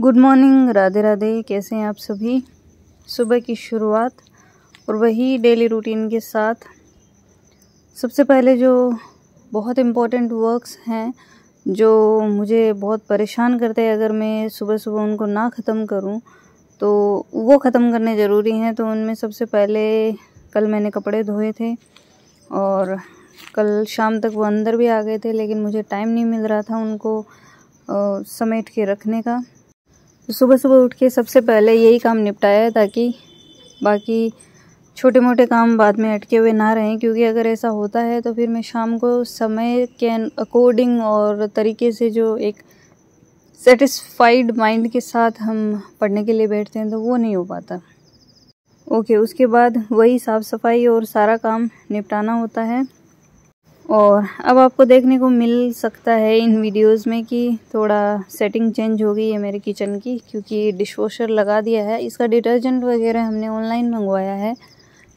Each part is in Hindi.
Good morning, Radhe Radhe. कैसे हैं आप सभी। सुबह की शुरुआत और वही डेली रूटीन के साथ सबसे पहले जो बहुत इम्पोर्टेंट वर्क्स हैं जो मुझे बहुत परेशान करते हैं, अगर मैं सुबह सुबह उनको ना ख़त्म करूं तो वो ख़त्म करने ज़रूरी हैं। तो उनमें सबसे पहले कल मैंने कपड़े धोए थे और कल शाम तक वो अंदर भी आ गए थे, लेकिन मुझे टाइम नहीं मिल रहा था उनको समेट के रखने का। तो सुबह सुबह उठ के सबसे पहले यही काम निपटाया है ताकि बाकी छोटे मोटे काम बाद में अटके हुए ना रहें, क्योंकि अगर ऐसा होता है तो फिर मैं शाम को समय के अकॉर्डिंग और तरीके से जो एक सेटिस्फाइड माइंड के साथ हम पढ़ने के लिए बैठते हैं तो वो नहीं हो पाता। ओके, उसके बाद वही साफ़ सफाई और सारा काम निपटाना होता है। और अब आपको देखने को मिल सकता है इन वीडियोस में कि थोड़ा सेटिंग चेंज हो गई है मेरे किचन की, क्योंकि डिशवॉशर लगा दिया है। इसका डिटर्जेंट वगैरह हमने ऑनलाइन मंगवाया है,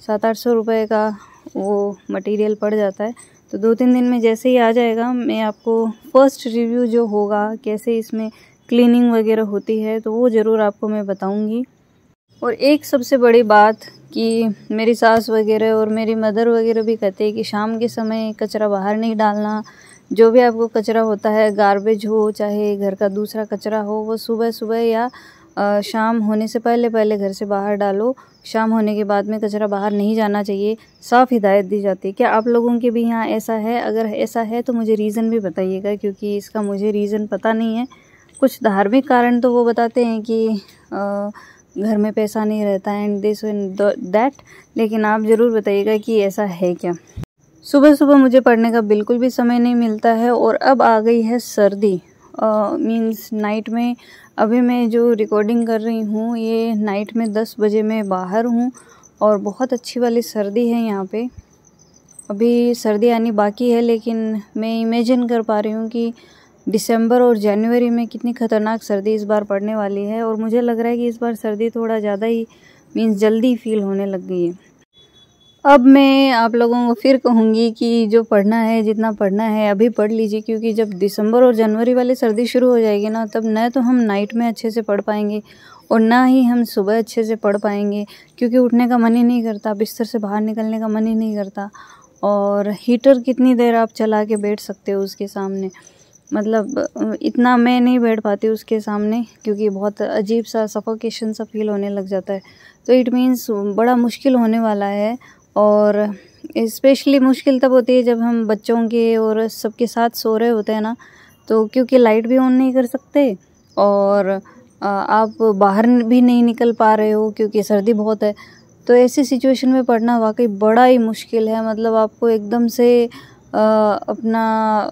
700-800 रुपये का वो मटेरियल पड़ जाता है। तो 2-3 दिन में जैसे ही आ जाएगा मैं आपको फर्स्ट रिव्यू जो होगा कैसे इसमें क्लीनिंग वगैरह होती है तो वो ज़रूर आपको मैं बताऊँगी। और एक सबसे बड़ी बात कि मेरी सास वगैरह और मेरी मदर वगैरह भी कहते हैं कि शाम के समय कचरा बाहर नहीं डालना। जो भी आपको कचरा होता है, गार्बेज हो चाहे घर का दूसरा कचरा हो, वो सुबह सुबह या शाम होने से पहले पहले घर से बाहर डालो। शाम होने के बाद में कचरा बाहर नहीं जाना चाहिए, साफ़ हिदायत दी जाती है। क्या आप लोगों के भी यहाँ ऐसा है? अगर ऐसा है तो मुझे रीज़न भी बताइएगा, क्योंकि इसका मुझे रीज़न पता नहीं है। कुछ धार्मिक कारण तो वो बताते हैं कि घर में पैसा नहीं रहता है एंड दिस एंड दैट, लेकिन आप ज़रूर बताइएगा कि ऐसा है क्या। सुबह सुबह मुझे पढ़ने का बिल्कुल भी समय नहीं मिलता है। और अब आ गई है सर्दी, मींस नाइट में। अभी मैं जो रिकॉर्डिंग कर रही हूँ ये नाइट में 10 बजे मैं बाहर हूँ और बहुत अच्छी वाली सर्दी है यहाँ पे। अभी सर्दी आनी बाकी है, लेकिन मैं इमेजिन कर पा रही हूँ कि दिसंबर और जनवरी में कितनी ख़तरनाक सर्दी इस बार पड़ने वाली है। और मुझे लग रहा है कि इस बार सर्दी थोड़ा ज़्यादा ही मींस जल्दी फील होने लग गई है। अब मैं आप लोगों को फिर कहूँगी कि जो पढ़ना है, जितना पढ़ना है अभी पढ़ लीजिए, क्योंकि जब दिसंबर और जनवरी वाली सर्दी शुरू हो जाएगी ना, तब न तो हम नाइट में अच्छे से पढ़ पाएंगे और ना ही हम सुबह अच्छे से पढ़ पाएंगे, क्योंकि उठने का मन ही नहीं करता, बिस्तर से बाहर निकलने का मन ही नहीं करता। और हीटर कितनी देर आप चला के बैठ सकते हो उसके सामने, मतलब इतना मैं नहीं बैठ पाती उसके सामने, क्योंकि बहुत अजीब सा सफोकेशन सा फील होने लग जाता है। तो इट मीन्स बड़ा मुश्किल होने वाला है। और स्पेशली मुश्किल तब होती है जब हम बच्चों के और सबके साथ सो रहे होते हैं ना, तो क्योंकि लाइट भी ऑन नहीं कर सकते और आप बाहर भी नहीं निकल पा रहे हो क्योंकि सर्दी बहुत है। तो ऐसी सिचुएशन में पढ़ना वाकई बड़ा ही मुश्किल है। मतलब आपको एकदम से अपना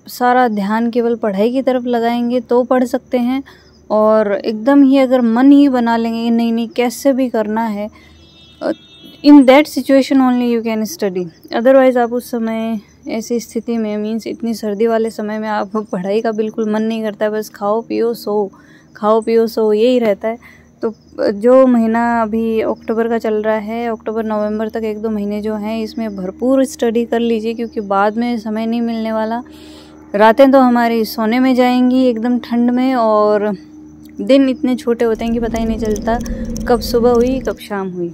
सारा ध्यान केवल पढ़ाई की तरफ लगाएंगे तो पढ़ सकते हैं, और एकदम ही अगर मन ही बना लेंगे नहीं नहीं कैसे भी करना है, in that situation only you can study. Otherwise आप उस समय ऐसी स्थिति में मीन्स इतनी सर्दी वाले समय में आप पढ़ाई का बिल्कुल मन नहीं करता है, बस खाओ पियो सो, खाओ पियो सो यही रहता है। तो जो महीना अभी अक्टूबर का चल रहा है, अक्टूबर नवंबर तक 1-2 महीने जो हैं इसमें भरपूर स्टडी कर लीजिए, क्योंकि बाद में समय नहीं मिलने वाला। रातें तो हमारी सोने में जाएंगी एकदम ठंड में, और दिन इतने छोटे होते हैं कि पता ही नहीं चलता कब सुबह हुई कब शाम हुई।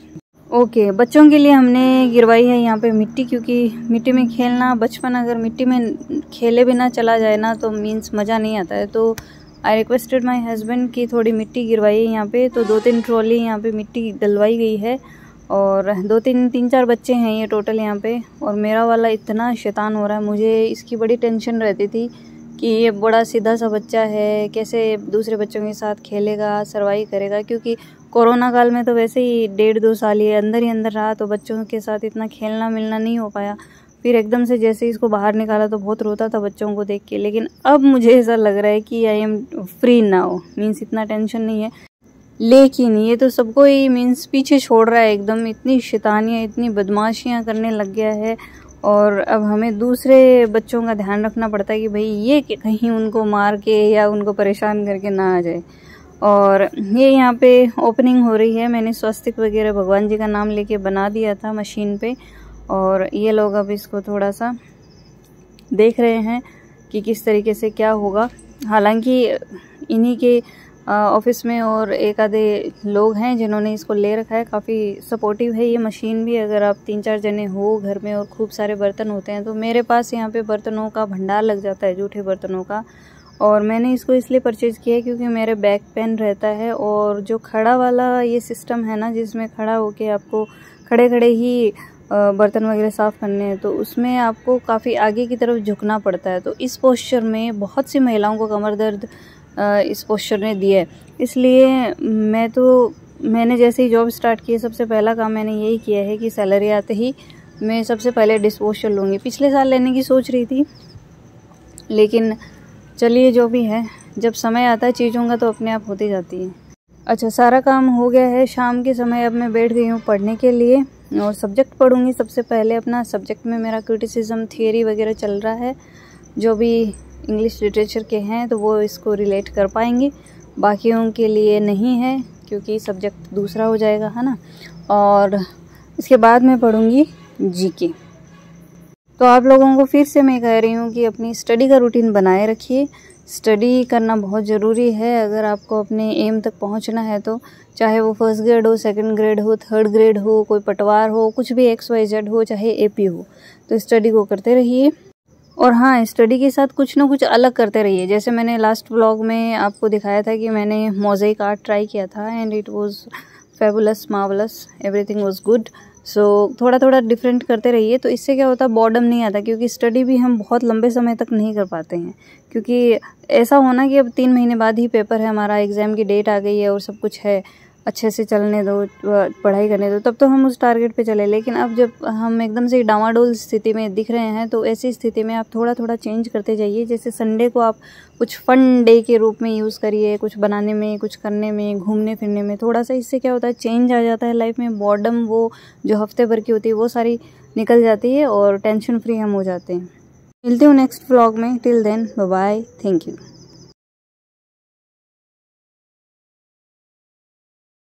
ओके, बच्चों के लिए हमने गिरवाई है यहाँ पे मिट्टी, क्योंकि मिट्टी में खेलना, बचपन अगर मिट्टी में खेले बिना चला जाए ना तो मीन्स मज़ा नहीं आता है। तो आई रिक्वेस्टेड माई हस्बैंड की थोड़ी मिट्टी गिरवाई है यहाँ पे। तो 2-3 ट्रॉली यहाँ पे मिट्टी डलवाई गई है और 3-4 बच्चे हैं ये टोटल यहाँ पे। और मेरा वाला इतना शैतान हो रहा है, मुझे इसकी बड़ी टेंशन रहती थी कि ये बड़ा सीधा सा बच्चा है, कैसे दूसरे बच्चों के साथ खेलेगा, सर्वाइव करेगा, क्योंकि कोरोना काल में तो वैसे ही 1.5-2 साल ये अंदर ही अंदर रहा, तो बच्चों के साथ इतना खेलना मिलना नहीं हो पाया। फिर एकदम से जैसे इसको बाहर निकाला तो बहुत रोता था बच्चों को देख के, लेकिन अब मुझे ऐसा लग रहा है कि I am free now, means इतना टेंशन नहीं है। लेकिन ये तो सबको ही मीन्स पीछे छोड़ रहा है एकदम, इतनी शैतानियाँ इतनी बदमाशियाँ करने लग गया है। और अब हमें दूसरे बच्चों का ध्यान रखना पड़ता है कि भाई ये कहीं उनको मार के या उनको परेशान करके ना आ जाए। और ये यहाँ पे ओपनिंग हो रही है, मैंने स्वस्तिक वगैरह भगवान जी का नाम लेके बना दिया था मशीन पे, और ये लोग अब इसको थोड़ा सा देख रहे हैं कि किस तरीके से क्या होगा। हालांकि इन्हीं के ऑफिस में और एक आधे लोग हैं जिन्होंने इसको ले रखा है। काफ़ी सपोर्टिव है ये मशीन भी। अगर आप 3-4 जने हो घर में और खूब सारे बर्तन होते हैं तो मेरे पास यहाँ पे बर्तनों का भंडार लग जाता है, जूठे बर्तनों का। और मैंने इसको इसलिए परचेज़ किया है क्योंकि मेरे बैक पेन रहता है, और जो खड़ा वाला ये सिस्टम है ना, जिसमें खड़ा होके आपको खड़े खड़े ही बर्तन वगैरह साफ़ करने हैं, तो उसमें आपको काफ़ी आगे की तरफ झुकना पड़ता है। तो इस पोस्चर में बहुत सी महिलाओं को कमर दर्द इस पोस्चर ने दिया है। इसलिए मैंने जैसे ही जॉब स्टार्ट की, सबसे पहला काम मैंने यही किया है कि सैलरी आते ही मैं सबसे पहले डिश वॉशर लूँगी। पिछले साल लेने की सोच रही थी, लेकिन चलिए जो भी है, जब समय आता है चीज़ों का तो अपने आप होती जाती है। अच्छा, सारा काम हो गया है। शाम के समय अब मैं बैठ गई हूँ पढ़ने के लिए और सब्जेक्ट पढ़ूँगी। सबसे पहले अपना सब्जेक्ट में मेरा क्रिटिसिज्म थियरी वगैरह चल रहा है। जो भी इंग्लिश लिटरेचर के हैं तो वो इसको रिलेट कर पाएंगे, बाकियों के लिए नहीं है क्योंकि सब्जेक्ट दूसरा हो जाएगा, है ना। और इसके बाद मैं पढ़ूँगी जीके। तो आप लोगों को फिर से मैं कह रही हूँ कि अपनी स्टडी का रूटीन बनाए रखिए। स्टडी करना बहुत ज़रूरी है अगर आपको अपने एम तक पहुँचना है तो, चाहे वो फर्स्ट ग्रेड हो, सेकंड ग्रेड हो, थर्ड ग्रेड हो, कोई पटवार हो, कुछ भी XYZ हो, चाहे AP हो, तो स्टडी को करते रहिए। और हाँ, स्टडी के साथ कुछ ना कुछ अलग करते रहिए। जैसे मैंने लास्ट व्लॉग में आपको दिखाया था कि मैंने मोज़ेक आर्ट ट्राई किया था and it was fabulous, marvellous, everything was good. So थोड़ा थोड़ा डिफरेंट करते रहिए, तो इससे क्या होता है, बॉर्डम नहीं आता। क्योंकि स्टडी भी हम बहुत लंबे समय तक नहीं कर पाते हैं, क्योंकि ऐसा होना कि अब 3 महीने बाद ही पेपर है हमारा, एग्ज़ाम की डेट आ गई है और सब कुछ है, अच्छे से चलने दो, पढ़ाई करने दो, तब तो हम उस टारगेट पे चले। लेकिन अब जब हम एकदम से डामाडोल स्थिति में दिख रहे हैं, तो ऐसी स्थिति में आप थोड़ा थोड़ा चेंज करते जाइए। जैसे संडे को आप कुछ फन डे के रूप में यूज़ करिए, कुछ बनाने में, कुछ करने में, घूमने फिरने में थोड़ा सा। इससे क्या होता है, चेंज आ जाता है लाइफ में। बॉर्डम वो जो हफ्ते भर की होती है वो सारी निकल जाती है और टेंशन फ्री हम हो जाते हैं। मिलते हूँ नेक्स्ट व्लॉग में। Till then bye bye, thank you.